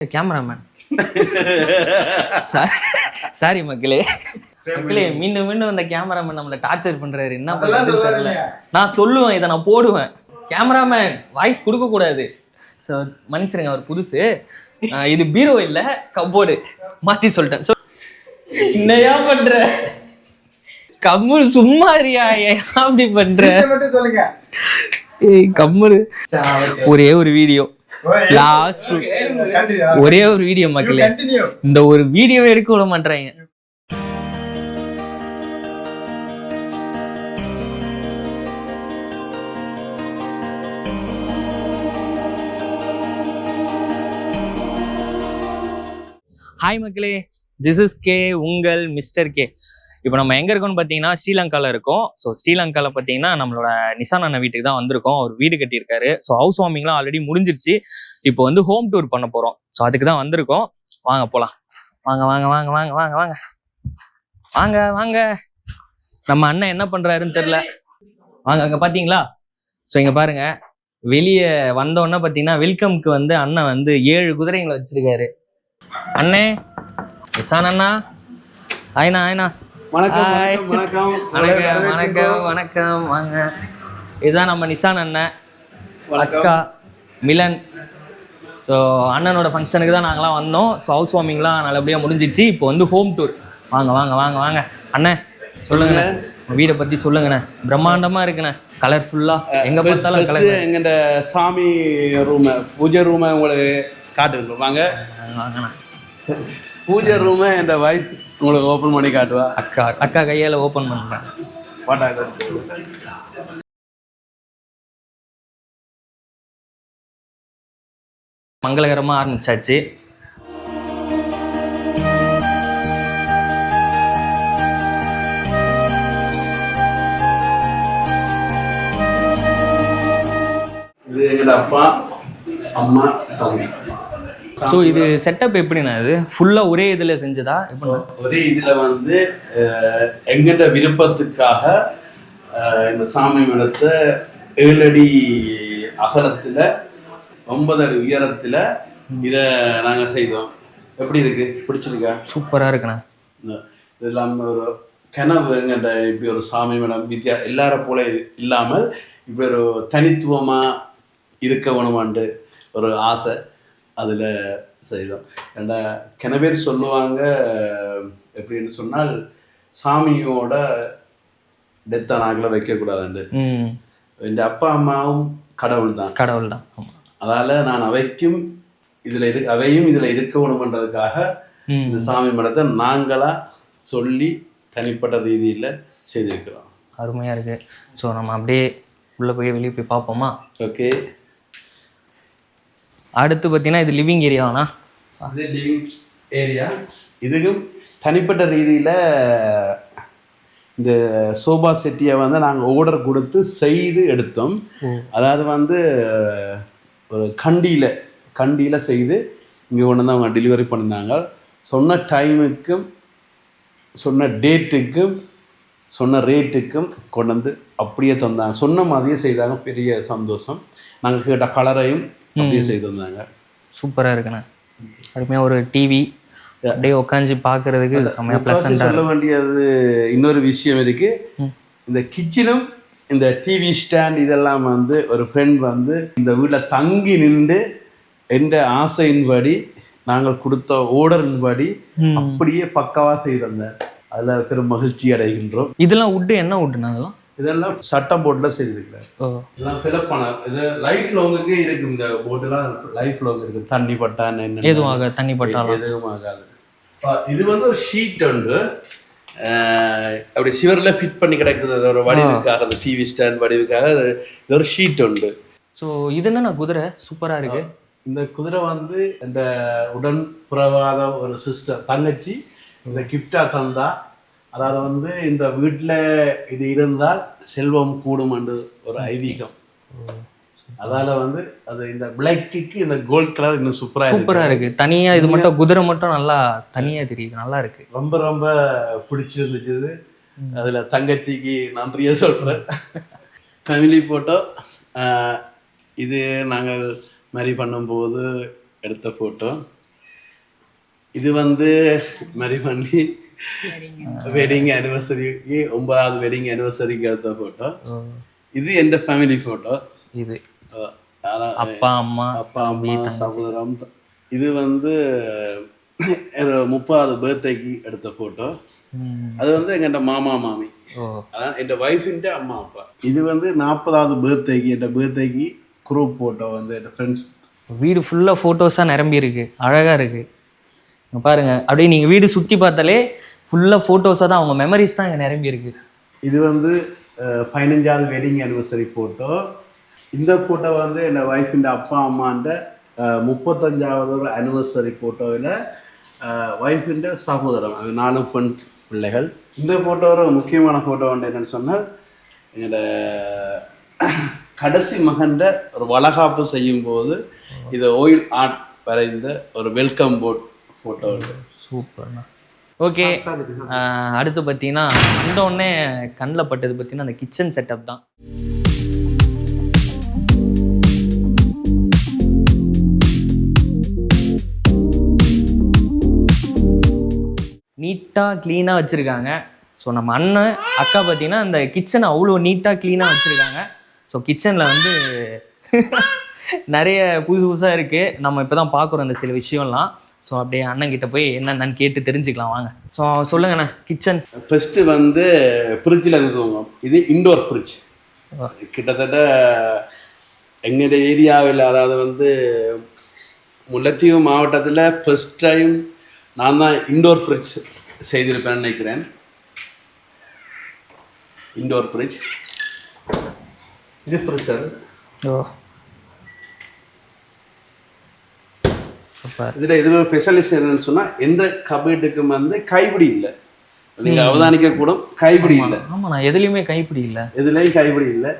Cameraman sorry மக்களே மீண்டும் மீண்டும் அந்த கேமராமேன் நம்மளை டார்ச்சர் பண்றாரு. என்ன பண்றதுன்னு தெரியல. நான் சொல்லுவேன், இதை நான் போடுவேன். கேமராமேன் வாய்ஸ் கொடுக்க கூடாது. ஸோ மன்னிச்சிருங்க, அவர் புதுசு. இது பீரோ இல்லை, கப்போர்டு மாற்றி சொல்லிட்டேன். என்னையா பண்ற கம்முனு சும்மா இருயா, ஏன் அப்படி பண்ற? கம்முனு ஒரே ஒரு வீடியோ, லாஸ்ட் ஒரே ஒரு வீடியோ மக்களே, இந்த ஒரு வீடியோவை எடுக்க விட மாட்டாங்க. ஹாய் மக்களே, திஸ் இஸ் கே, உங்கள் மிஸ்டர் கே. இப்போ நம்ம எங்கே இருக்கோம்னு பார்த்தீங்கன்னா ஸ்ரீலங்காவில் இருக்கோம். ஸோ ஸ்ரீலங்காவில் பார்த்தீங்கன்னா நம்மளோட நிசான் அண்ணன் வீட்டுக்கு தான் வந்திருக்கோம். அவர் வீடு கட்டியிருக்காரு. ஸோ ஹவுஸ் வார்மிங்லாம் ஆல்ரெடி முடிஞ்சிருச்சு. இப்போ வந்து ஹோம் டூர் பண்ண போகிறோம். ஸோ அதுக்கு தான் வந்திருக்கோம். வாங்க போகலாம். வாங்க வாங்க வாங்க வாங்க வாங்க வாங்க வாங்க வாங்க. நம்ம அண்ணன் என்ன பண்ணுறாருன்னு தெரில. வாங்க, அங்கே பார்த்தீங்களா? ஸோ இங்கே பாருங்க, வெளியே வந்தோடனே பார்த்தீங்கன்னா வெல்கம்க்கு வந்து அண்ணன் வந்து 7 குதிரைங்களை வச்சிருக்காரு. அண்ணே, நிசான் அண்ணா, ஆயினா ஆயினா, வணக்கம் வணக்கம் வணக்கம் வணக்கம். வாங்க, இதுதான் நம்ம நிசான் அண்ணன், அக்கா மிலன். ஸோ அண்ணனோட ஃபங்க்ஷனுக்கு தான் நாங்களாம் வந்தோம். ஸோ ஹவுஸ் வார்மிங்லாம் நல்லபடியாக முடிஞ்சிச்சு. இப்போ வந்து ஹோம் டூர். வாங்க வாங்க வாங்க வாங்க. அண்ணே சொல்லுங்கண்ணே, வீடை பற்றி சொல்லுங்கண்ணே. பிரம்மாண்டமாக இருக்குண்ணே, கலர்ஃபுல்லாக, எங்கே பார்த்தாலும் கலர். எங்கள்கிட்ட சாமி ரூமு, பூஜை ரூமை உங்களுக்கு காட்டுறோம். வாங்க வாங்கண்ணா. பூஜை ரூமை இந்த வைஃப் உங்களுக்கு ஓப்பன் பண்ணி காட்டுவா. அக்கா கையால் ஓப்பன் பண்ணுறேன். மங்களகரமாக ஆரம்பிச்சாச்சு. இது எங்களோட அப்பா, அம்மா, தம்பி. ஸோ இது செட்டப் எப்படின்னா, இது ஃபுல்லாக ஒரே இதில் செஞ்சதா? எப்படி ஒரே இதில் வந்து எங்கிட்ட விருப்பத்துக்காக இந்த சாமி மடத்தை 7 அடி அகலத்தில் 9 அடி உயரத்தில் இதை நாங்கள் செய்தோம். எப்படி இருக்கு? பிடிச்சிருக்கா? சூப்பராக இருக்குண்ணா. இதெல்லாம் ஒரு கனவு. எங்கிட்ட இப்படி ஒரு சாமி மடம் எல்லார போல இல்லாமல் இப்படி ஒரு தனித்துவமாக இருக்க வேணுமான்ட்டு ஒரு ஆசை, அதில் செய்தோம். ஏன்னா கிண பேர் சொல்லுவாங்க, எப்படின்னு சொன்னால் சாமியோட டெத்தை நாக்கில் வைக்கக்கூடாதுண்டு. என் அப்பா அம்மாவும் கடவுள் தான். அதால் நான் அவையும் இதில் இருக்க வேணுமன்றதுக்காக இந்த சாமி மடத்தை நாங்களாக சொல்லி தனிப்பட்ட ரீதியில் செய்திருக்கிறோம். அருமையாக இருக்குது. ஸோ நம்ம அப்படியே உள்ளே போய் வெளியே போய் பார்ப்போமா? ஓகே. அடுத்து பார்த்தீங்கன்னா இது லிவிங் ஏரியாவாண்ணா? அது லிவிங் ஏரியா. இதுக்கும் தனிப்பட்ட ரீதியில் இந்த சோபா செட்டியை வந்து நாங்கள் ஆர்டர் கொடுத்து செய்து எடுத்தோம். அதாவது வந்து ஒரு கண்டியில் செய்து இங்கே கொண்டு வந்து அவங்க டெலிவரி பண்ணினாங்க. சொன்ன டைமுக்கும் சொன்ன டேட்டுக்கும் சொன்ன ரேட்டுக்கும் கொண்டு வந்து அப்படியே தந்தாங்க. சொன்ன மாதிரியே செய்தாங்க. பெரிய சந்தோஷம். நாங்கள் கேட்ட கலரையும் அப்படியே செய்து வந்தாங்க. சூப்பராக இருக்குண்ணே. அருமையாக ஒரு டிவி அப்படியே உட்காந்து பார்க்கறதுக்கு செம்மையாக ப்ளசண்டாக. சொல்ல வேண்டியது இன்னொரு விஷயம் இருக்குது. இந்த கிச்சனும் இந்த டிவி ஸ்டாண்ட் இதெல்லாம் வந்து ஒரு ஃப்ரெண்ட் வந்து இந்த வீட்டில் தங்கி நின்று எந்த ஆசையின்படி நாங்கள் கொடுத்த ஆர்டரின்படி அப்படியே பக்காவாக செய்து வந்தார். அதில் பெரும் மகிழ்ச்சி அடைகின்றோம். இதெல்லாம் வுட்டு என்ன வுட்டுண்ணா? இதெல்லாம் சட்டம் போர்டில் செய்திருக்கிறார். இதெல்லாம் ஃபில்அப் பண்ண இது லைஃப் லாங்குக்கே இருக்குது. இந்த போர்டுலாம் லைஃப் லாங் இருக்குது. தண்ணி பட்டா என்ன எதுவும் தண்ணி பட்டாலும் எதுவும் ஆகாது. இது வந்து ஒரு ஷீட் உண்டு, அப்படி சிவரில் ஃபிட் பண்ணி கிடக்குது. ஒரு வடிவுக்காக, அந்த டிவி ஸ்டாண்ட் வடிவுக்காக இது ஒரு ஷீட் உண்டு. ஸோ இது என்னன்னா குதிரை சூப்பராக இருக்கு. இந்த குதிரை வந்து இந்த உடன் புறவாத ஒரு சிஸ்டர் தங்கச்சி இந்த கிஃப்டா தந்தா. அதாவது வந்து இந்த வீட்டில் இது இருந்தால் செல்வம் கூடும் என்று ஒரு ஐதீகம். அதால வந்து அது இந்த பிளாக்கு இந்த கோல்ட் கலர் இன்னும் சூப்பராக இருக்கு. தனியாக இது மட்டும் குதிரை மட்டும் நல்லா தனியாக தெரியுது. நல்லா இருக்கு. ரொம்ப ரொம்ப பிடிச்சிருந்துச்சு. அதில் தங்கச்சிக்கு நன்றியே சொல்கிறேன். ஃபேமிலி ஃபோட்டோ இது நாங்கள் மேரி பண்ணும்போது எடுத்த ஃபோட்டோ. இது வந்து மரிமணி வெட்டிங் ஆனிவர்சரிக்கு 9வது வெட்டிங் ஆனிவர்சரிக்கு எடுத்த ஃபோட்டோ. இது எந்த ஃபேமிலி ஃபோட்டோ. இது அப்பா அம்மா சகோதரம். இது வந்து 30வது பர்த்டேக்கு எடுத்த ஃபோட்டோ. அது வந்து எங்க மாமா மாமி, அதான் என் ஒய்ஃபின் அம்மா அப்பா. இது வந்து 40வது பர்த்டேக்கு என் பர்த்டேக்கு குரூப் ஃபோட்டோ வந்து என் ஃப்ரெண்ட்ஸ். வீடு ஃபுல்லாக ஃபோட்டோஸாக நிரம்பி இருக்கு, அழகாக இருக்கு. பாருங்க அப்படியே நீங்கள் வீடு சுற்றி பார்த்தாலே ஃபுல்லாக ஃபோட்டோஸாக தான், அவங்க மெமரிஸ் தான் இங்கே நிரம்பி இருக்கு. இது வந்து 15வது வெட்டிங் ஆனிவர்சரி ஃபோட்டோ. இந்த ஃபோட்டோ வந்து என் ஒய்ஃபின் அப்பா அம்மாண்ட 35வது ஆனிவர்சரி ஃபோட்டோவில் ஒய்ஃபின் சகோதரம், அது 4 பெண் பிள்ளைகள். இந்த ஃபோட்டோ ஒரு முக்கியமான ஃபோட்டோ வந்து என்னென்னு சொன்னால் எங்களோட கடைசி மகன்ட ஒரு வளகாப்பு செய்யும்போது இதை ஆயில் ஆர்ட் வரைந்த ஒரு வெல்கம் போர்ட் ஃபோட்டோ. சூப்பர்ண்ணா. ஓகே, அடுத்து பார்த்தீங்கன்னா அந்த உடனே கண்ணில் பட்டது பார்த்தீங்கன்னா அந்த கிச்சன் செட்டப் தான். நீட்டாக க்ளீனாக வச்சுருக்காங்க. ஸோ நம்ம அண்ணன் அக்கா பார்த்தீங்கன்னா அந்த கிச்சனை அவ்வளோ நீட்டாக க்ளீனாக வச்சுருக்காங்க. ஸோ கிச்சனில் வந்து நிறைய புதுசாக இருக்குது. நம்ம இப்போ தான் பார்க்குறோம் இந்த சில விஷயம்லாம். ஸோ அப்படியே அண்ணன்கிட்ட போய் என்னென்னு கேட்டு தெரிஞ்சுக்கலாம் வாங்க. ஸோ சொல்லுங்கண்ணா, கிச்சன் ஃபஸ்ட்டு வந்து ஃப்ரிட்ஜில் இருக்குங்க. இது இண்டோர் ஃப்ரிட்ஜ். கிட்டத்தட்ட எங்களுடைய ஏரியாவில், அதாவது வந்து முல்லைத்தீவு மாவட்டத்தில் ஃபஸ்ட் டைம் நான் தான் இண்டோர் ஃப்ரிட்ஜ் செய்திருப்பேன்னு நினைக்கிறேன். இண்டோர் ஃப்ரிட்ஜ் இது ஃப்ரிட்ஜர். இதில் ஒரு ஸ்பெஷலிஸ்ட் என்னன்னு சொன்னால் எந்த கபீட்டுக்கும் வந்து கைப்பிடி இல்லை. நீங்கள் அவதானிக்க கூட கைப்பிடி இல்லை. ஆமாம், நான் எதுலேயுமே கைப்பிடி இல்லை, எதுலேயும் கைப்பிடி இல்லை.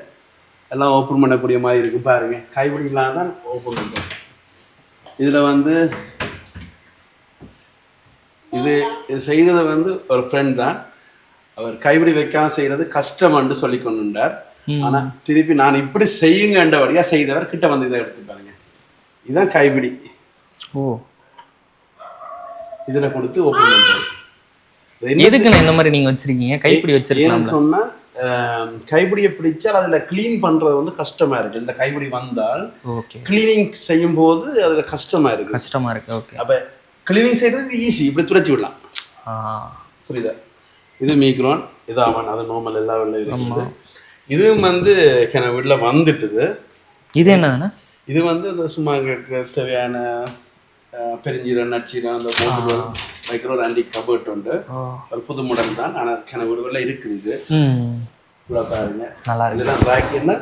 எல்லாம் ஓப்பன் பண்ணக்கூடிய மாதிரி இருக்கு பாருங்க. கைப்பிடி இல்லாத தான் ஓப்பன் பண்ணுறோம். இதில் வந்து இது செய்தது வந்து ஒரு ஃப்ரெண்ட் தான். அவர் கைப்பிடி வைக்காம செய்கிறது கஷ்டம்னு சொல்லி கொண்டுட்டார். ஆனால் திருப்பி நான் இப்படி செய்யுங்கன்றபடியாக செய்தவர் கிட்ட வந்து இதை எடுத்து பாருங்க. இதுதான் கைப்பிடி. ஓ, இதில் கொடுத்து ஓப்பன் பண்ணுறாரு. எதுக்குன்னு இந்த மாதிரி நீங்கள் வச்சுருக்கீங்க கைப்பிடி வச்சுருக்கீங்கன்னு சொன்னால் கைப்பிடியை பிடிச்சால் அதில் க்ளீன் பண்ணுறது வந்து கஷ்டமாக இருக்குது. இந்த கைப்பிடி வந்தால் க்ளீனிங் செய்யும் போது அதில் கஷ்டமாக இருக்குது. ஓகே, அப்போ கிளீனிங் செய்கிறது ஈஸி, இப்படி துடைச்சி விடலாம். புரியுதா? இது மீக்ரோன், இது அவன், அது நார்மல் எல்லா வெள்ளையும். இதுவும் வந்து என் வீட்டில் வந்துட்டுது. இது என்னதுன்னா, இது வந்து அந்த சும்மா தேவையான பெருஞ்சீரம் நச்சீரம் அந்த போட்டு வைக்கிற ஒரு ஆன்டி கபர்ட் உண்டு. ஒரு புது மாடல் தான், ஆனால் என் வீடுகளில் இருக்குது. இது இவ்வளோ பாருங்க, நல்லா இருக்கு. இதெல்லாம் பேக்கின்னா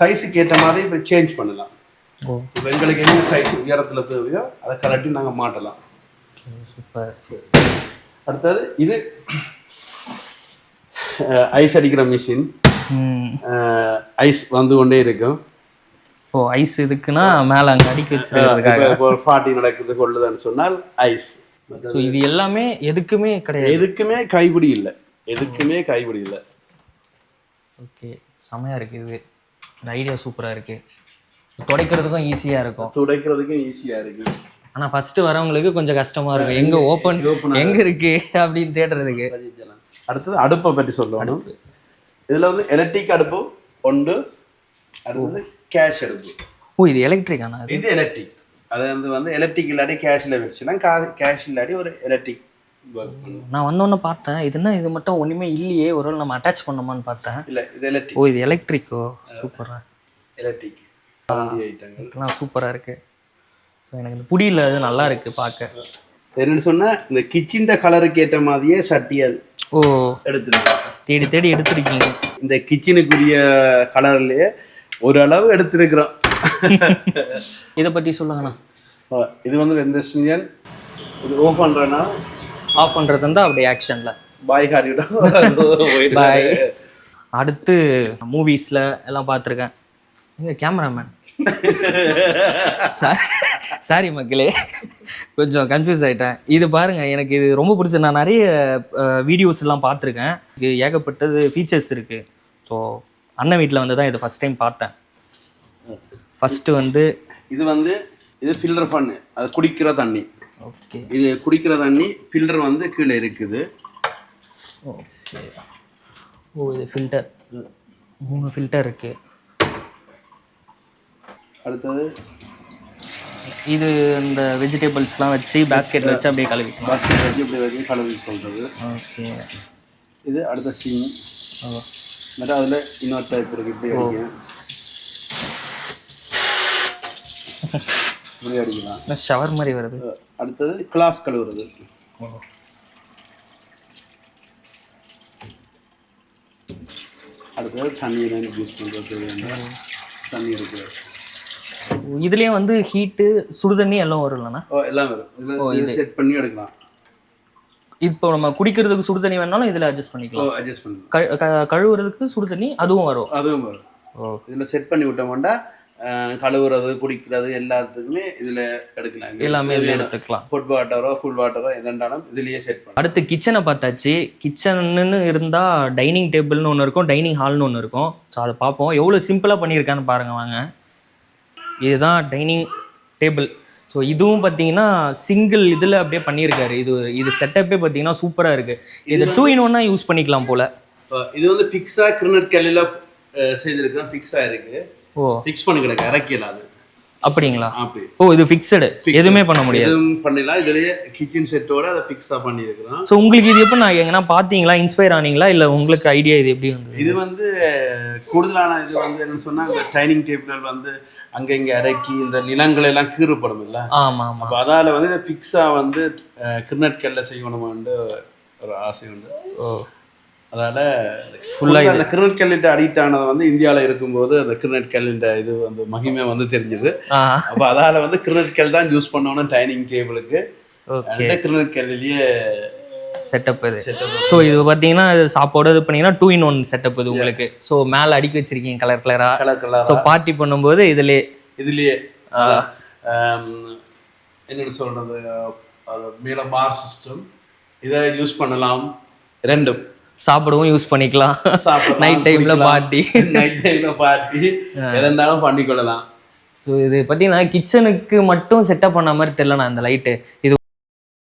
சைஸுக்கு ஏற்ற மாதிரி இப்போ சேஞ்ச் பண்ணலாம். இப்போ எங்களுக்கு என்ன சைஸ் உயரத்தில் தேவையோ அதை கலட்டி நாங்கள் மாட்டலாம். சூப்பர். அடுத்தது இது ஐஸ் அடிக்கிற மிஷின். ஐஸ் வந்து கொண்டே இருக்கும். ஓ, ஐஸ் இதுக்குன்னா மேலே அங்கே அடிக்க வச்சிருக்காங்க. இப்போ ஒரு 40 நடக்குது கொள்ளுதுன்னு சொன்னால் ஐஸ். ஸோ இது எல்லாமே எதுக்குமே கிடையாது, எதுக்குமே கைப்பிடி இல்லை, எதுக்குமே கைப்பிடி இல்லை. ஓகே, செமையாக இருக்குது. இது இந்த ஐடியா சூப்பராக இருக்குது. துடைக்கிறதுக்கும் ஈஸியாக இருக்கும். ஆனால் ஃபஸ்ட்டு வரவங்களுக்கு கொஞ்சம் கஷ்டமாக இருக்கும், எங்கே ஓப்பன் எங்கே இருக்குது அப்படின்னு தேடுறதுக்கு. அடுத்தது அடுப்பை பற்றி சொல்லணும். இதில் வந்து எலக்ட்ரிக் அடுப்பு ஒன்று, அடுத்தது கேஷ் அடுப்பு. ஓ, இது எலக்ட்ரிக். ஆனால் இது எலக்ட்ரிக். அது வந்து எலக்ட்ரிக் இல்லாட்டி கேஷில் வச்சுன்னா கேஷ் இல்லாட்டி ஒரு எலக்ட்ரிக். நான் வந்தோன்னு பார்த்தேன், இதுன்னா இது மட்டும் ஒன்றுமே இல்லையே, ஒரு நம்ம அட்டாச் பண்ணோமான்னு பார்த்தேன். இல்லை, இது எலக்ட்ரிக். ஓ, இது எலக்ட்ரிக்கோ, சூப்பராக. எலக்ட்ரிக் இதெல்லாம் சூப்பராக இருக்குது. ஸோ எனக்கு இந்த புடியில் அது நல்லா இருக்குது பார்க்க. என்னென்னு சொன்னால் இந்த கிச்சன் கலருக்கு ஏற்ற மாதிரியே சட்டியல். ஓ, எடுத்துருக்கேன், தேடி தேடி எடுத்துருக்கீங்க. இந்த கிச்சனுக்குரிய கலர்லேயே ஓரளவு எடுத்துருக்குறோம். இதை பற்றி சொல்லுங்கண்ணா. இது வந்து வெந்தயன். இது ஆஃப் பண்ணுறேன்னா ஆஃப் பண்ணுறது வந்து அப்படியே ஆக்ஷனில் பாய் காட்டிவிட்டோம். பாய். அடுத்து மூவிஸில் எல்லாம் பார்த்துருக்கேன். எங்கள் கேமராமேன் சாரி மக்களே, கொஞ்சம் கன்ஃபியூஸ் ஆகிட்டேன். இது பாருங்கள், எனக்கு இது ரொம்ப பிடிச்ச. நான் நிறைய வீடியோஸ் எல்லாம் பார்த்துருக்கேன். இது ஏகப்பட்டது ஃபீச்சர்ஸ் இருக்குது. ஸோ அண்ணன் வீட்டில் வந்து தான் இதை ஃபஸ்ட் டைம் பார்த்தேன். ஃபஸ்ட்டு வந்து இது ஃபில்டர் பண்ணு, அது குடிக்கிற தண்ணி. ஓகே. இது குடிக்கிற தண்ணி ஃபில்டர் வந்து கீழே இருக்குது. ஓகே. ஓ இது ஃபில்டர் 3 ஃபில்டர் இருக்கு. அடுத்தது இது இந்த வெஜிடபிள்ஸ்லாம் வச்சு பேஸ்கெட்டில் வச்சு அப்படியே கழுவிக்கலாம். பாஸ்கெட் வச்சு இப்படி வச்சு கழுவி சொல்கிறது. ஓகே. இது அடுத்த ஸ்டீம். ஓ மேடம் அதில் இன்னொரு டைப் இருக்குது. இப்படி அடிக்கும், இப்படி அடிக்கலாம். ஷவர் மாதிரி வருது. அடுத்தது கிளாஸ் கழுவுறது. ஓ அடுத்தது தண்ணி யூஸ் பண்ணுறது. தண்ணி இருக்குது. இதுலேயே வந்து ஹீட்டு சுடுதண்ணி எல்லாம் வரும் இல்லைண்ணா? எல்லாம் வரும். இதில் செட் பண்ணி எடுக்கலாம். இப்போ நம்ம குடிக்கிறதுக்கு சுடு தண்ணி வேணாலும் இதில் அட்ஜஸ்ட் பண்ணிக்கலாம். அட்ஜஸ்ட் பண்ணி கழுவுறதுக்கு சுடு தண்ணி அதுவும் வரும். அதுவும் வரும். ஓ இதில் செட் பண்ணி விட்டோம்னா கழுவுறது குடிக்கிறது எல்லாத்துக்குமே இதில் எடுக்கலாம். எல்லாமே இதில் எடுத்துக்கலாம். ஹாட் வாட்டரோ ஃபுல் வாட்டரோ எதுண்டாலும் இதுலேயே செட் பண்ணலாம். அடுத்து கிச்சனை பார்த்தாச்சு. கிச்சன்னு இருந்தால் டைனிங் டேபிள்னு ஒன்று இருக்கும், டைனிங் ஹால்னு ஒன்று இருக்கும். ஸோ அதை பார்ப்போம் எவ்வளோ சிம்பிளாக பண்ணியிருக்கான்னு பாருங்கள் வாங்க. இதுதான் டைனிங் டேபிள். ஸோ இதுவும் பார்த்தீங்கன்னா சிங்கிள் இதில் அப்படியே பண்ணியிருக்காரு. இது செட்டப்பே பார்த்தீங்கன்னா சூப்பராக இருக்குது. இது 2 in 1 யூஸ் பண்ணிக்கலாம் போல். இது வந்து பிக்ஸா கிரினட் கல்லில் செய்திருக்கிறேன். பிக்ஸாக இருக்குது. ஓ ஃபிக்ஸ் பண்ணி கிடக்கு, இறக்கலாம். அது அப்படிங்களா? அப்படி. ஓ இது ஃபிக்ஸடு, எதுவுமே பண்ண முடியாது. எதுவும் பண்ணலாம். இதுலேயே கிச்சன் செட்டோட அதை பிக்ஸாக பண்ணியிருக்கிறோம். ஸோ உங்களுக்கு இது எப்போ நான் எங்கன்னா பார்த்தீங்களா, இன்ஸ்பயர் ஆனீங்களா, இல்லை உங்களுக்கு ஐடியா இது எப்படி வந்து? இது வந்து கூடுதலான இது வந்து என்னன்னு சொன்னால் இந்த டைனிங் டேபிள் வந்து அங்கே இங்கே இறக்கி இந்த நிலங்கள் எல்லாம் கீறுபடும் இல்லை? ஆமாம் ஆமாம். அப்போ அதால் வந்து பிக்ஸாக வந்து கிரினட் கல்ல செய்யணுமான்னு ஒரு ஆசை உண்டு. ஓ அதால் ஃபுல்லாக அந்த கிரினட் கல்லிட்ட அடிக்ட் ஆனது வந்து இந்தியாவில் இருக்கும்போது அந்த கிரினட் கல்லிட்ட இது வந்து மகிமை வந்து தெரிஞ்சுது. அப்போ அதால் வந்து கிரினட் கல் தான் யூஸ் பண்ணணும் டைனிங் டேபிளுக்கு. கிரினட் கல்லிலேயே செட்டப் இது. ஸோ இது பார்த்தீங்கன்னா சாப்பாடு இது பண்ணீங்கன்னா 2 in 1 செட்டப் இது உங்களுக்கு. ஸோ மேலே அடுக்கி வச்சிருக்கீங்க கலர் கலராக. ஸோ பார்ட்டி பண்ணும்போது இதுலேயே என்னென்னு சொல்கிறது, அது மேலே பார் சிஸ்டம் இதை யூஸ் பண்ணலாம். ரெண்டும் சாப்பிடவும் யூஸ் பண்ணிக்கலாம். நைட் டைமில் பார்ட்டி எதாலும் பண்ணிக்கொள்ளலாம். ஸோ இது பார்த்தீங்கன்னா கிச்சனுக்கு மட்டும் செட்டப் பண்ண மாதிரி தெரியலண்ணா இந்த லைட்டு. இது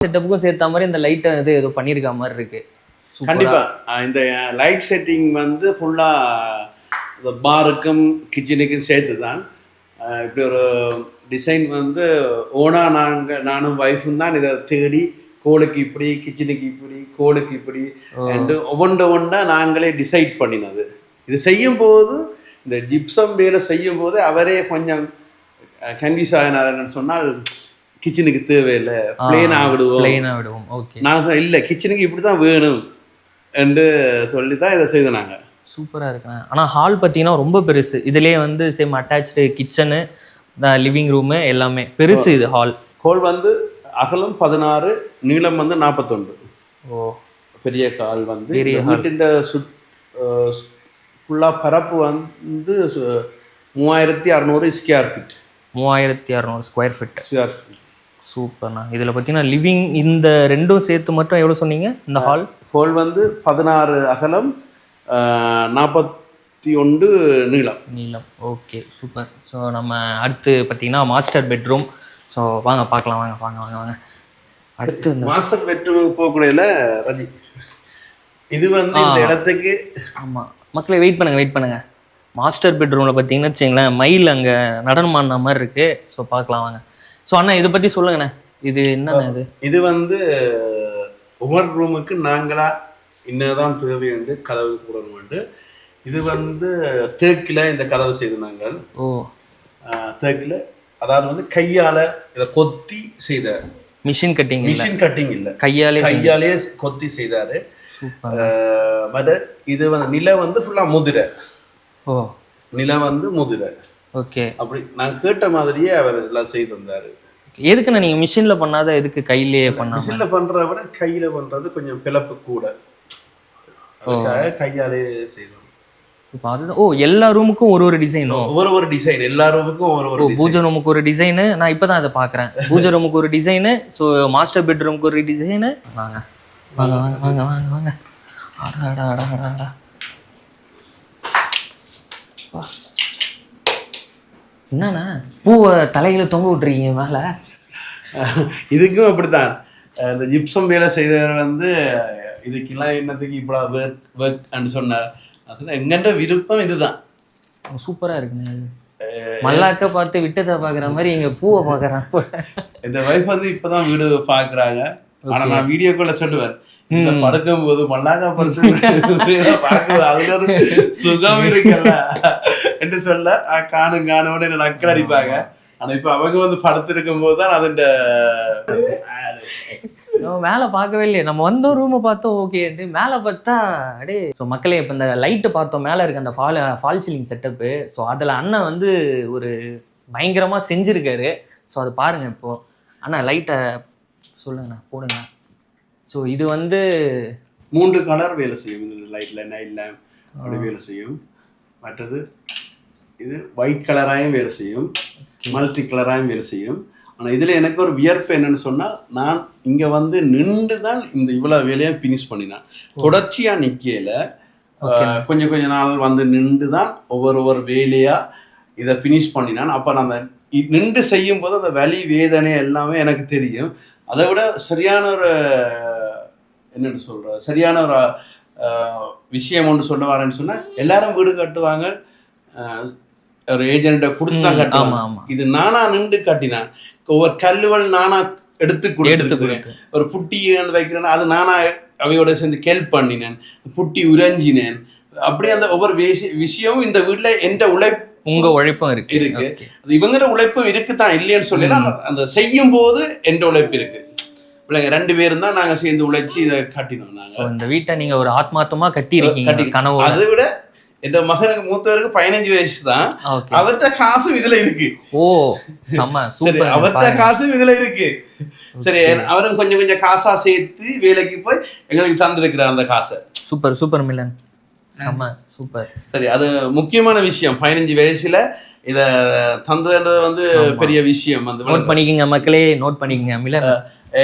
செட்டப்புக்கும் சேர்த்த மாதிரி இந்த லைட்டை இது ஏதோ பண்ணியிருக்க மாதிரி இருக்கு. கண்டிப்பாக இந்த லைட் செட்டிங் வந்து ஃபுல்லாக பாருக்கும் கிச்சனுக்கும் சேர்த்து தான். இப்படி ஒரு டிசைன் வந்து ஓனாக நானும் ஒய்ஃபும் தான் இதை தேடி கோலுக்கு இப்படி, கிச்சனுக்கு இப்படி, கோலுக்கு இப்படி என்று ஒவ்வொன்றா நாங்களே டிசைட் பண்ணினது. இது செய்யும் போது இந்த ஜிப்சம் வேலை செய்யும் போது அவரே கொஞ்சம் கன்ஃபியூஸ் ஆகினாருன்னு சொன்னால் கிச்சனுக்கு தேவையில்லை, பிளெயினாக விடுவோம். ஓகே. நான் இல்லை கிச்சனுக்கு இப்படி தான் வேணும் என்று சொல்லி தான் இதை செய்தோம் நாங்கள். சூப்பராக இருக்குண்ணா. ஆனால் ஹால் பார்த்தீங்கன்னா ரொம்ப பெருசு. இதுலேயே வந்து same attach kitchen, living room எல்லாமே பெருசு. இது ஹால் வந்து அகலம் 16, நீளம் வந்து 41. ஓ பெரிய ஹால் வந்து வீட்டின் ஃபுல்லாக பரப்பு வந்து 3600 ஸ்கொயர் ஃபீட். 3600 square feet. சூப்பர்ண்ணா. இதில் பார்த்தீங்கன்னா லிவிங் இந்த ரெண்டும் சேர்த்து மட்டும் எவ்வளோ சொன்னீங்க? இந்த ஹால் வந்து 16 அகலம், 41 நீளம். Okay super. ஸோ நம்ம அடுத்து பார்த்தீங்கன்னா மாஸ்டர் பெட்ரூம். ஸோ வாங்க பார்க்கலாம். வாங்க. அடுத்து இந்த மாஸ்டர் பெட்ரூமுக்கு போகக்கூடாதுல ரஜி. இது வந்து இந்த இடத்துக்கு ஆமாம் மக்களே வெயிட் பண்ணுங்க. மாஸ்டர் பெட்ரூமில் பார்த்தீங்கன்னா வச்சுங்களேன் மயில் அங்கே நடனமாடின மாதிரி இருக்குது. ஸோ பார்க்கலாம் வாங்க. ஸோ அண்ணா இதை பற்றி சொல்லுங்கண்ணே. இது என்னண்ணா? இது வந்து ஒவ்வொரு ரூமுக்கு நாங்களா இன்னதான் தேவை வந்து கதவு போடணும்ட்டு. இது வந்து தேக்கில் இந்த கதவு செய்து நாங்கள். ஓ தேக்கில், அதாவது வந்து கையால் இதை கொத்தி செய்தார். மிஷின் கட்டிங் இல்லை, கையாலே கொத்தி செய்தார். இது வந்து நில வந்து ஃபுல்லாக முதிரை. ஓ நில வந்து முதிரை. ஓகே. அப்படி நான் கேட்ட மாதிரியே அவர் எல்லாம் செய்து தந்தார். எதுக்குண்ணா நீங்கள் மிஷினில் பண்ணாத எதுக்கு கையிலேயே பண்ண? மிஷினில் பண்ணுறத விட கையில் பண்ணுறது கொஞ்சம் பிளப்பு கூட, அதுக்காக கையாலே செய்தோம். இப்போ அதுதான். ஓ எல்லா ரூமுக்கும் ஒரு டிசைனும்? ஒரு டிசைன். எல்லா ரூமுக்கும் ஒரு பூஜை ரூமுக்கு ஒரு டிசைனு. நான் இப்போ தான் அதை பார்க்குறேன். பூஜை ரூமுக்கு ஒரு டிசைனு. ஸோ மாஸ்டர் பெட்ரூமுக்கு ஒரு டிசைனு. வாங்க. அடாடா என்னண்ணா பூவை தலையில தொங்க விட்டுருக்கீங்க மேலே? இதுக்கும் அப்படித்தான். இந்த ஜிப்சம் வேலை செய்தவர் வந்து இதுக்கெல்லாம் என்னத்துக்கு இப்போ ஒர்க் சொன்னார். அதனால எங்கன்ற விருப்பம் இதுதான். சூப்பரா இருக்குங்க. மல்லாக்க பார்த்து விட்டதை பாக்குற மாதிரி இங்க பூவை பாக்குறாங்க. இந்த வைஃப் வந்து இப்பதான் வீடு பாக்குறாங்க. ஆனா நான் வீடியோக்குள்ள சொல்லுவேன், படுக்கும் போது மல்லாக்கா படுத்து பாக்குறது அதுல ஒரு சுகம் இருக்குல்ல என்று சொல்ல காணும் என்ன நக்கல் அடிப்பாங்க. ஆனா இப்ப அவங்க வந்து படுத்திருக்கும் போதுதான் அது மேல பார்க்கவே இல்லையே. நம்ம வந்தோம், ரூமை பார்த்தோம், ஓகே. மேல பார்த்தா அடே. ஸோ மக்களே, இப்போ இந்த லைட்டு பார்த்தோம், மேல இருக்க அந்த ஃபால் சீலிங் செட்டப்பு. ஸோ அதுல அண்ணன் வந்து ஒரு பயங்கரமா செஞ்சிருக்காரு. ஸோ அது பாருங்க. இப்போ அண்ணா லைட்டை சொல்லுங்கண்ணா, போடுங்க. ஸோ இது வந்து 3 கலர் வேலை செய்யும். இந்த லைட்ல நைட் லேம்ப் அப்படி வேலை செய்யும். மற்றது இது ஒயிட் கலராயும் வேலை செய்யும், மல்டி கலராயும் வேலை செய்யும். ஆனால் இதில் எனக்கு ஒரு வியர்ப்பு என்னன்னு சொன்னால், நான் இங்கே வந்து நின்று தான் இந்த இவ்வளோ வேலையை ஃபினிஷ் பண்ணினேன். தொடர்ச்சியாக நிற்கையில் கொஞ்சம் நாள் வந்து நின்று தான் ஒவ்வொரு வேலையாக இதை ஃபினிஷ் பண்ணினான். அப்போ நான் அந்த நின்று செய்யும் போது அந்த வலி வேதனை எல்லாமே எனக்கு தெரியும். அதை விட சரியான ஒரு என்னென்னு சொல்கிற சரியான ஒரு விஷயம் ஒன்று சொல்ல வரேன்னு சொன்னால், எல்லாரும் வீடு கட்டுவாங்க, ஒரு ஏஜென்ட்டை கொடுத்து தான் கட்டுவாங்க. இது நானா நின்று கட்டினேன். ஒவ்வொரு கல்லுவல் நானா எடுத்து கொடுத்துருக்கிறேன். ஒரு புட்டி வைக்கிறேன்னா அது நானா அவையோட சேர்ந்து ஹெல்ப் பண்ணினேன், புட்டி உறைஞ்சினேன். அப்படியே அந்த ஒவ்வொரு விஷயமும் இந்த வீட்டுல எந்த உழைப்பு, உங்க உழைப்பும் இருக்கு. அது இவங்கிற உழைப்பும் இருக்குதான், இல்லைன்னு சொல்லலாம். அந்த செய்யும் போது எந்த உழைப்பு இருக்கு. பிள்ளைங்க 2 பேரும் தான் நாங்க சேர்ந்து உழைச்சி இதை கட்டினோம். நாங்க இந்த வீட்டை நீங்க ஒரு ஆத்மார்த்தமா கட்டி இருக்கீங்க. கனவு. அதை விட என் மகனுக்கு மூத்தவருக்கு 15 வயசு தான். அவர்கிட்ட காசும் இதுல இருக்கு. ஓ சரி, அவர்கிட்ட காசும் இதுல இருக்கு. சரி, அவரும் கொஞ்சம் காசா சேர்த்து வேலைக்கு போய் எங்களுக்கு தந்திருக்கிறார் அந்த காசை. சூப்பர் மிலன். சூப்பர். சரி, அது முக்கியமான விஷயம். 15 வயசுல இத தந்ததுன்றது வந்து பெரிய விஷயம். வந்து நோட் பண்ணிக்கங்க மக்களே, நோட் பண்ணிக்கங்க. மிலன்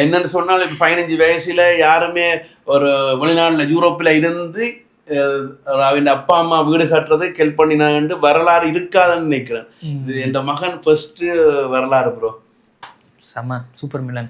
என்னன்னு சொன்னால், இப்ப 15 வயசுல யாருமே ஒரு வெளிநாட்டுல யூரோப்ல இருந்து அவன் அப்பா அம்மா வீடு கட்டுறது ஹெல்ப் பண்ணினாங்கன்னு வரலாறு இருக்காதுன்னு நினைக்கிறேன். இது என் மகன் ஃபர்ஸ்ட் வரலாறு ப்ரோ. Super Milan.